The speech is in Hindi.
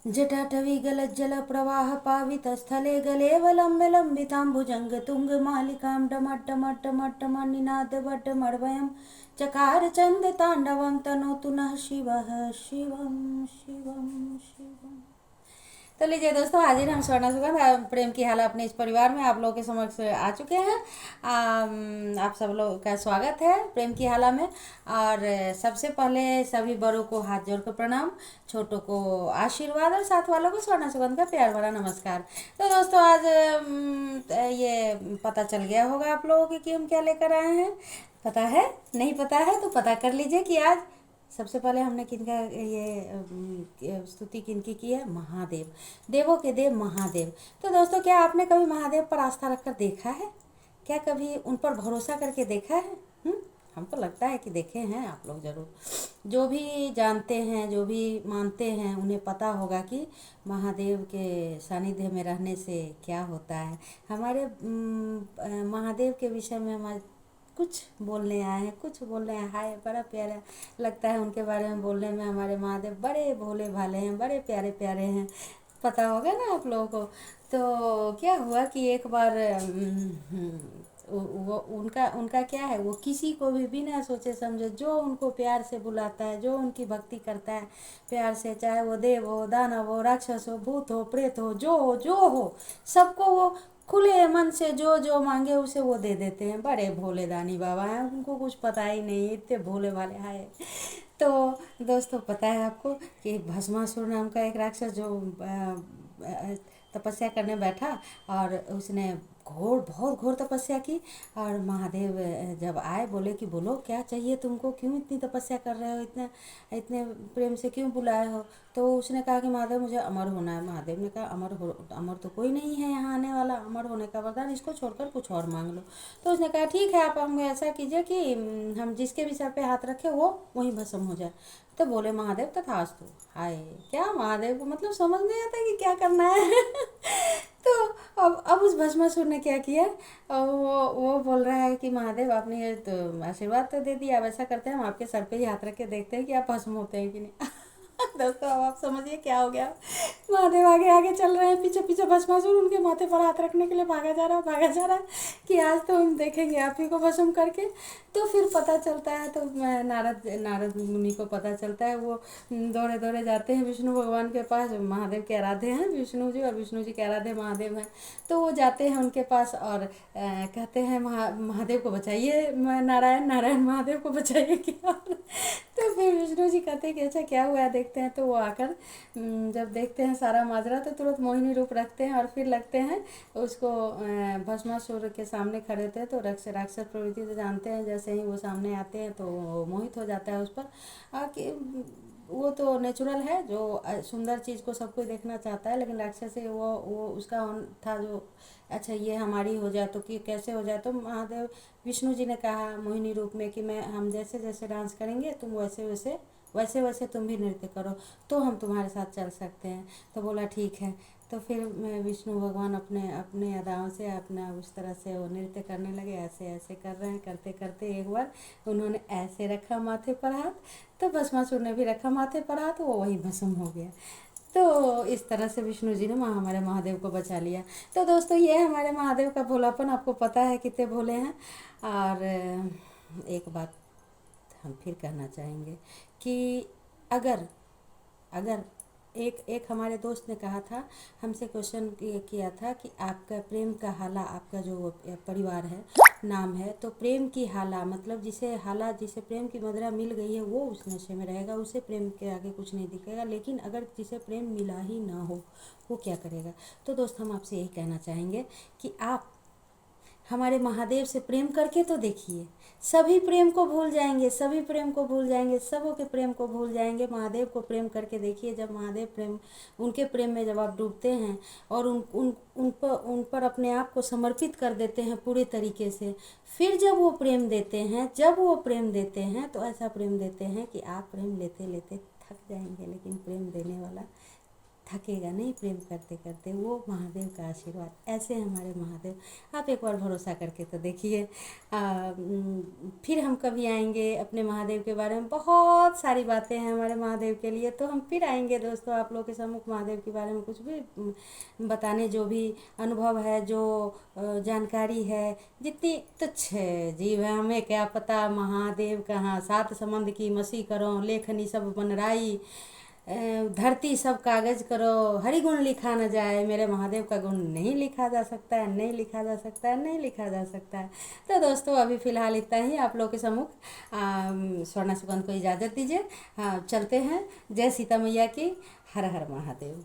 जटाटवी गलज्जल प्रवाह पावित स्थले गलेवलम्ब्य लम्बिताम्बुजंग तुंग मालिकां डमड्डमड्डमड्डमनिनाद वड्डमर्वयं चकार चंद तांडवं तनोतु नः शिवः शिवं शिवं शिवम्। तो लीजिए दोस्तों, हाजिर हम स्वर्णा सुगंध प्रेम की हाला अपने इस परिवार में आप लोगों के समक्ष आ चुके हैं। आप सब लोग का स्वागत है प्रेम की हाला में। और सबसे पहले सभी बड़ों को हाथ जोड़कर प्रणाम, छोटों को आशीर्वाद और साथ वालों को स्वर्णा सुगंध का प्यार भरा नमस्कार। तो दोस्तों, आज ये पता चल गया होगा आप लोगों को कि हम क्या लेकर आए हैं। पता है? नहीं पता है तो पता कर लीजिए कि आज सबसे पहले हमने किनका ये स्तुति किनकी की है? महादेव, देवों के देव महादेव। तो दोस्तों, क्या आपने कभी महादेव पर आस्था रखकर देखा है? क्या कभी उन पर भरोसा करके देखा है? हमको लगता है कि देखे हैं आप लोग जरूर। जो भी जानते हैं, जो भी मानते हैं, उन्हें पता होगा कि महादेव के सानिध्य में रहने से क्या होता है। हमारे महादेव के विषय में हमारे कुछ बोलने आए हैं, कुछ बोल रहे हैं। हाय, बड़ा प्यारा लगता है उनके बारे में बोलने में। हमारे महादेव बड़े भोले भाले हैं, बड़े प्यारे प्यारे हैं। पता होगा ना आप लोगों को। तो क्या हुआ कि एक बार वो उनका क्या है, वो किसी को भी बिना सोचे समझे जो उनको प्यार से बुलाता है, जो उनकी भक्ति करता है प्यार से, चाहे वो देव हो, दानव हो, राक्षस हो, भूत हो, प्रेत हो, जो हो सबको वो खुले मन से जो जो मांगे उसे वो दे देते हैं। बड़े भोले दानी बाबा हैं, उनको कुछ पता ही नहीं, इतने भोले भाले हैं। तो दोस्तों, पता है आपको कि भस्मासुर नाम का एक राक्षस जो तपस्या करने बैठा और उसने बहुत घोर तपस्या की। और महादेव जब आए, बोले कि बोलो क्या चाहिए तुमको, क्यों इतनी तपस्या कर रहे हो, इतने प्रेम से क्यों बुलाए हो। तो उसने कहा कि महादेव मुझे अमर होना है। महादेव ने कहा अमर तो कोई नहीं है यहाँ आने वाला, अमर होने का वरदान इसको छोड़कर कुछ और मांग लो। तो उसने कहा ठीक है, आप हमें ऐसा कीजिए कि हम जिसके भी सर पे हाथ रखे वो वहीं भस्म हो जाए। तो बोले महादेव तथास्तु। हाय, क्या महादेव को मतलब समझ नहीं आता कि क्या करना है। तो अब उस भस्मासुर ने क्या किया, वो बोल रहा है कि महादेव आपने ये तो आशीर्वाद तो दे दिया, अब ऐसा करते हैं हम आपके सर पे ही हाथ रख के देखते हैं कि आप भस्म होते हैं कि नहीं। दोस्तों, अब आप समझिए क्या हो गया। महादेव आगे आगे चल रहे हैं, पीछे पीछे भस्मासुर उनके माथे पर हाथ रखने के लिए भागा जा रहा है कि आज तो हम देखेंगे आप ही को भस्म करके। तो फिर पता चलता है, तो नारद मुनि को पता चलता है। वो दौड़े दौड़े जाते हैं विष्णु भगवान के पास। महादेव के आराध्य हैं विष्णु जी, और विष्णु जी के आराध्य महादेव हैं। तो वो जाते हैं उनके पास और कहते हैं महादेव को बचाइए, नारायण महादेव को बचाइए क्या। तो फिर विष्णु जी कहते हैं कि अच्छा क्या हुआ देखते हैं। तो वो आकर जब देखते हैं सारा माजरा, तो तुरंत मोहिनी रूप रखते हैं और फिर लगते हैं उसको भस्मासुर के सामने खड़े होते हैं। तो राक्षस प्रवृत्ति से जानते हैं, जैसे ही वो सामने आते हैं तो मोहित हो जाता है उस पर। कि वो तो नेचुरल है, जो सुंदर चीज़ को सब कोई देखना चाहता है, लेकिन राक्षस से वो उसका था जो अच्छा ये हमारी हो जाए तो कि कैसे हो जाए। तो महादेव विष्णु जी ने कहा मोहिनी रूप में कि हम जैसे जैसे डांस करेंगे तुम वैसे वैसे तुम भी नृत्य करो, तो हम तुम्हारे साथ चल सकते हैं। तो बोला ठीक है। तो फिर मैं विष्णु भगवान अपने अपने अदाओं से अपना उस तरह से वो नृत्य करने लगे। ऐसे ऐसे कर रहे हैं, करते करते एक बार उन्होंने ऐसे रखा माथे पर हाथ, तो भस्मासुर ने भी रखा माथे पर हाथ, वो वही भस्म हो गया। तो इस तरह से विष्णु जी ने हमारे महादेव को बचा लिया। तो दोस्तों, ये हमारे महादेव का भोलापन, आपको पता है कितने भोले हैं। और एक बात हम फिर कहना चाहेंगे कि अगर अगर एक हमारे दोस्त ने कहा था, हमसे क्वेश्चन किया था कि आपका प्रेम का हाला, आपका जो परिवार है नाम है, तो प्रेम की हाला मतलब जिसे प्रेम की मदिरा मिल गई है वो उस नशे में रहेगा, उसे प्रेम के आगे कुछ नहीं दिखेगा। लेकिन अगर जिसे प्रेम मिला ही ना हो वो क्या करेगा। तो दोस्त, हम आपसे यही कहना चाहेंगे कि आप हमारे महादेव से प्रेम करके तो देखिए, सभी प्रेम को भूल जाएंगे, सबों के प्रेम को भूल जाएंगे। महादेव को प्रेम करके देखिए। जब उनके प्रेम में जब आप डूबते हैं और उन पर अपने आप को समर्पित कर देते हैं पूरे तरीके से, फिर जब वो प्रेम देते हैं तो ऐसा प्रेम देते हैं कि आप प्रेम लेते लेते थक जाएंगे, लेकिन प्रेम देने वाला थकेगा नहीं प्रेम करते करते। वो महादेव का आशीर्वाद, ऐसे हमारे महादेव। आप एक बार भरोसा करके तो देखिए। फिर हम कभी आएंगे अपने महादेव के बारे में, बहुत सारी बातें हैं हमारे महादेव के लिए, तो हम फिर आएंगे दोस्तों आप लोगों के सम्मुख महादेव के बारे में कुछ भी बताने, जो भी अनुभव है, जो जानकारी है, जितनी तुच्छ जीव है, हमें क्या पता महादेव कहाँ। सात संबंध की मसी करो, लेखनी सब बनराई, धरती सब कागज करो, हरि गुण लिखा न जाए। मेरे महादेव का गुण नहीं लिखा जा सकता है, नहीं लिखा जा सकता है, नहीं लिखा जा सकता है। तो दोस्तों अभी फ़िलहाल इतना ही आप लोगों के सम्मुख। स्वर्णा सुगंध को इजाज़त दीजिए। हाँ, चलते हैं। जय सीता मैया की। हर हर महादेव।